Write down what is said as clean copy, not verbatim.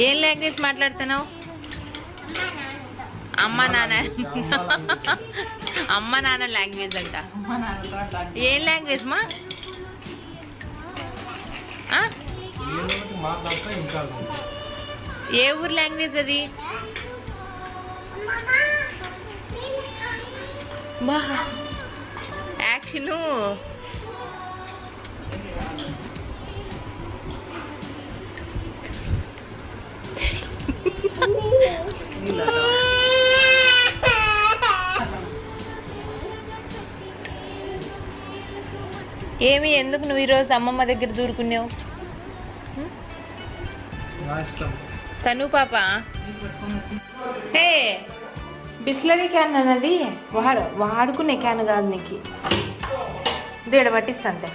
ఏం లాంగ్వేజ్ మాట్లాడుతున్నావు? అమ్మ నాన్న అమ్మ నాన్న లాంగ్వేజ్ అంట. ఏం లాంగ్వేజ్ మా? ఏ ఊరు లాంగ్వేజ్ అది? బా యాక్షను. ఏమి ఎందుకు నువ్వు ఈరోజు అమ్మమ్మ దగ్గర దూరుకున్నావు? తను పాప హే బిస్లరీ క్యాన్ అన్నది వాడుకునే క్యాన్ కాదు నీకు. దేడ పట్టిస్తా అంతే.